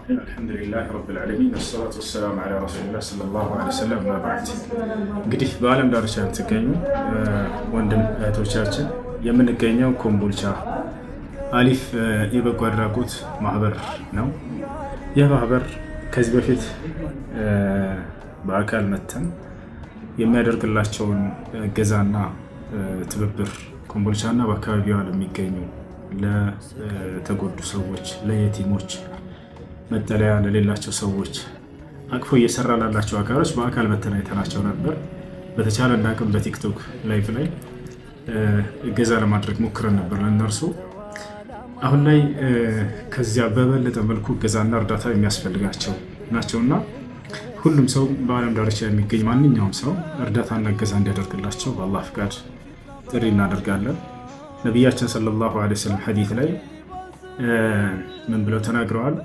الحمد لله رب العالمين والصلاة والسلام على رسول الله صلى الله عليه وسلم ما بعد እንግዲህ በዓለም ዳርቻ የምትገኙ ወንድም እህቶቻችን የምንገኘው ኮምቦልቻ አሊፍ የበጎ አድራጎት ማህበር ነው። ይህ ማህበር ከዚህ በፊት በአካል መተን የሚያደርግላቸውን እገዛና ትብብር ኮምቦልቻና በአካባቢዋ ለሚገኙ ለተጎዱ ሰዎች፣ ለየቲሞች መጠለያ ለሌላቸው ሰዎች አቅፎ እየሰራ ላላቸው አካሎች በአካል መተን አይተናቸው ነበር። በተቻለ አቅም በቲክቶክ ላይቭ ላይ እገዛ ለማድረግ ሞክረን ነበር ለእነርሱ። አሁን ላይ ከዚያ በበለጠ መልኩ እገዛና እርዳታ የሚያስፈልጋቸው ናቸውና ሁሉም ሰው በዓለም ዳርቻ የሚገኝ ማንኛውም ሰው እርዳታና እገዛ እንዲያደርግላቸው በአላህ ፍቃድ ጥሪ እናደርጋለን። ነቢያችን ሰለላሁ ዐለይሂ ወሰለም ሐዲስ ላይ ምን ብለው ተናግረዋል?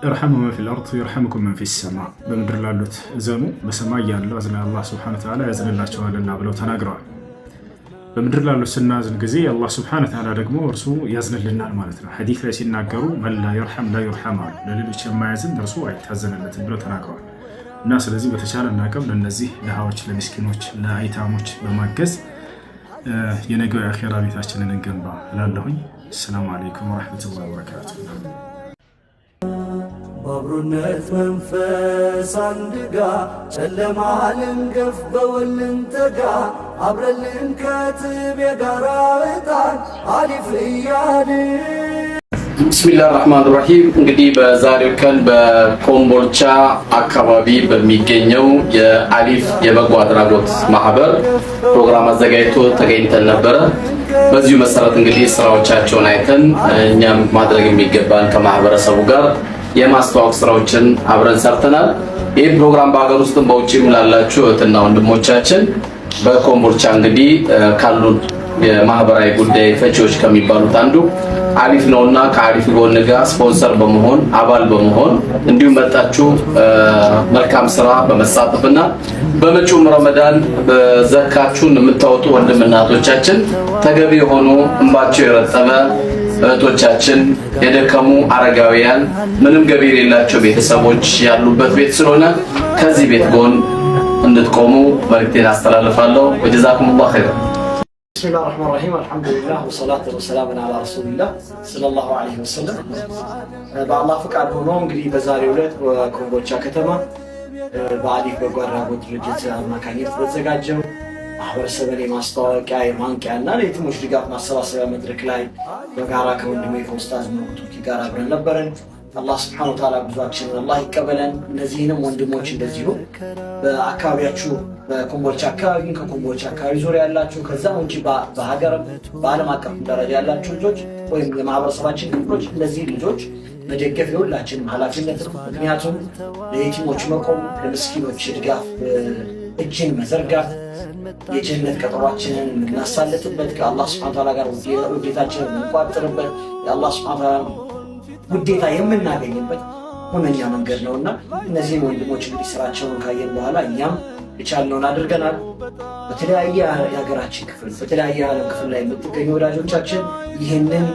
እርሐሙ መን ፊል አርድ ይርሐሙኩም መን ፊስ ሰማ፣ በምድር ላሉት እዘኑ በሰማይ ያለው አዝና አላህ ሱብሓነሁ ወተዓላ ያዝንላቸዋልና ብለው ተናግረዋል። በምድር ላሉት ስናዝን ጊዜ አላህ ሱብሓነሁ ወተዓላ ደግሞ እርሱ ያዝንልናል ማለት ነው። ሐዲስ ላይ ሲናገሩ መን ላ የርሐም ላ ዩርሐም አሉ፣ ለሌሎች የማያዝን እርሱ አይታዘንለትም ብለው ተናግረዋል። እና ስለዚህ በተቻለን አቅም ለእነዚህ ድሃዎች፣ ለምስኪኖች፣ ለአይታሞች በማገዝ የነገው የአኼራ ቤታችንን እንገንባ እላለሁኝ። ሰላም አለይኩም ወራህመቱላሂ ወበረካቱ። በአብሮነት መንፈስ አንድጋ ጨለማልን ገፍ በወልን ተጋ አብረልን ከትብ የጋራ እጣን አሊፍ እያልን ቢስሚላህ ራህማን ራሂም። እንግዲህ በዛሬው ቀን በኮምቦልቻ አካባቢ በሚገኘው የአሊፍ የበጎ አድራጎት ማህበር ፕሮግራም አዘጋጅቶ ተገኝተን ነበረ። በዚሁ መሰረት እንግዲህ ስራዎቻቸውን አይተን እኛም ማድረግ የሚገባን ከማህበረሰቡ ጋር የማስተዋወቅ ስራዎችን አብረን ሰርተናል። ይህ ፕሮግራም በሀገር ውስጥም በውጭም ላላችሁ እህትና ወንድሞቻችን በኮምቦልቻ እንግዲህ ካሉ የማህበራዊ ጉዳይ ፈቺዎች ከሚባሉት አንዱ አሊፍ ነውና ከአሊፍ ጎን ጋር ስፖንሰር በመሆን አባል በመሆን እንዲሁም መጣችሁ መልካም ስራ በመሳተፍና በመጪው ረመዳን በዘካችሁን የምታወጡ ወንድምና እህቶቻችን ተገቢ የሆኑ እንባቸው የረጠበ እህቶቻችን፣ የደከሙ አረጋውያን፣ ምንም ገቢ የሌላቸው ቤተሰቦች ያሉበት ቤት ስለሆነ ከዚህ ቤት ጎን እንድትቆሙ መልእክቴን አስተላልፋለሁ። ወጀዛኩሙላሁ ኸይር። ቢስሚላሂር ረህማኒር ረሂም አልሐምዱሊላህ ወሰላቱ ወሰላሙ ዐላ ረሱሊላህ ሰለላሁ ዐለይሂ ወሰለም። በአላህ ፍቃድ ሆኖ እንግዲህ በዛሬው ዕለት በኮምቦልቻ ከተማ በአሊፍ በጎ አድራጎት ድርጅት አማካኝነት በተዘጋጀው ማህበረሰብን የማስተዋወቂያ የማንቂያ እና ለየቲሞች ድጋፍ ማሰባሰቢያ መድረክ ላይ በጋራ ከወንድሜ ከኡስታዝ ቱርኪ ጋር አብረን ነበረን። አላህ ሱብሓነሁ ወተዓላ ጉዟችንን አላህ ይቀበለን። እነዚህንም ወንድሞች እንደዚሁ በአካባቢያችሁ በኮምቦልቻ አካባቢ ከኮምቦልቻ አካባቢ ዙሪያ ያላችሁ ከዛ ውጪ በሀገርም በዓለም አቀፍ ደረጃ ያላችሁ ልጆች ወይም የማህበረሰባችን ክፍሎች እነዚህ ልጆች መደገፍ የሁላችንም ኃላፊነት ነው። ምክንያቱም ለየቲሞች መቆም፣ ለምስኪኖች ድጋፍ እጅን መዘርጋት የጀነት ቀጠሯችንን የምናሳልጥበት ከአላህ ሱብሓነሁ ወተዓላ ጋር ውዴታችንን የምንቋጥርበት የአላህ ሱብሓነሁ ወተዓላ ውዴታ የምናገኝበት ሁነኛ መንገድ ነውና እነዚህ ወንድሞች እንግዲህ ስራቸውን ካየን በኋላ እኛም የቻልነውን አድርገናል። በተለያየ የሀገራችን ክፍል በተለያየ የዓለም ክፍል ላይ የምትገኙ ወዳጆቻችን ይህንን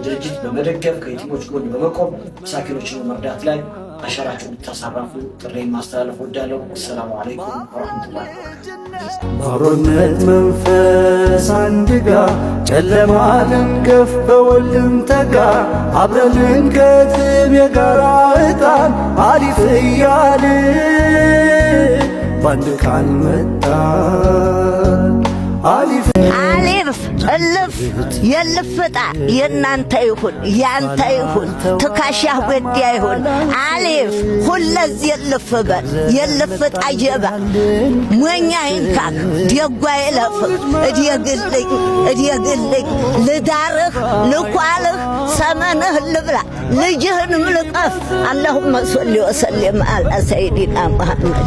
ድርጅት በመደገፍ ከየቲሞች ጎን በመቆም መሳኪኖችን በመርዳት ላይ አሻራችሁን እንድታሳርፉ ጥሪዬን ማስተላለፍ እወዳለሁ። ሰላም አለይኩም ወራህመቱላሂ ወበረካቱ። በአብሮነት መንፈስ አንድጋ ጨለማልን ገፍ በወልን ተጋ አብረን ከትብ የጋራ እጣን አሊፍ እያልን በአንድ ቃል መጣን አሊፍ እልፍ የልፍጣ የእናንተ ይሁን ያንተ ይሁን ትካሻህ ወዲያ ይሁን አሊፍ ሁለዚ የልፍ በል የልፍጣ ጀባ ሞኛ ይንካክ ደጓ ይለፍ እድየግልኝ ልዳርህ ልኳልህ ሰመንህ ልብላ ልጅህንም ልቀፍ። አላሁመ ሶሊ ወሰሊም አላ ሰይዲና ሙሐመድ።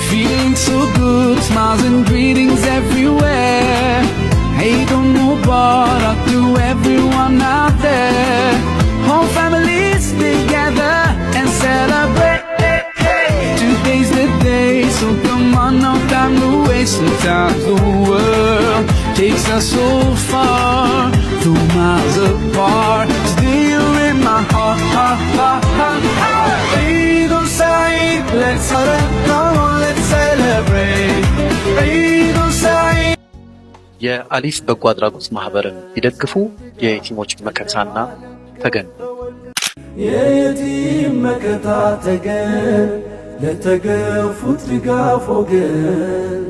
Feeling so good, smiles and greetings everywhere. Hey, don't know but to everyone out there. Whole families together and celebrate. Today's the day, so come on, no time to waste. Sometimes the world takes us so far, 2 miles apart. Still in my ha ha ha ha ha. Eid al-Saeed, let's come on, let's celebrate. Eid al-Saeed. የአሊፍ በጎ አድራጎት ማህበርን ይደግፉ። የየቲሞች መከታና ተገን የየቲም መከታ ተገን ለተገፉት ድጋፍ ወገን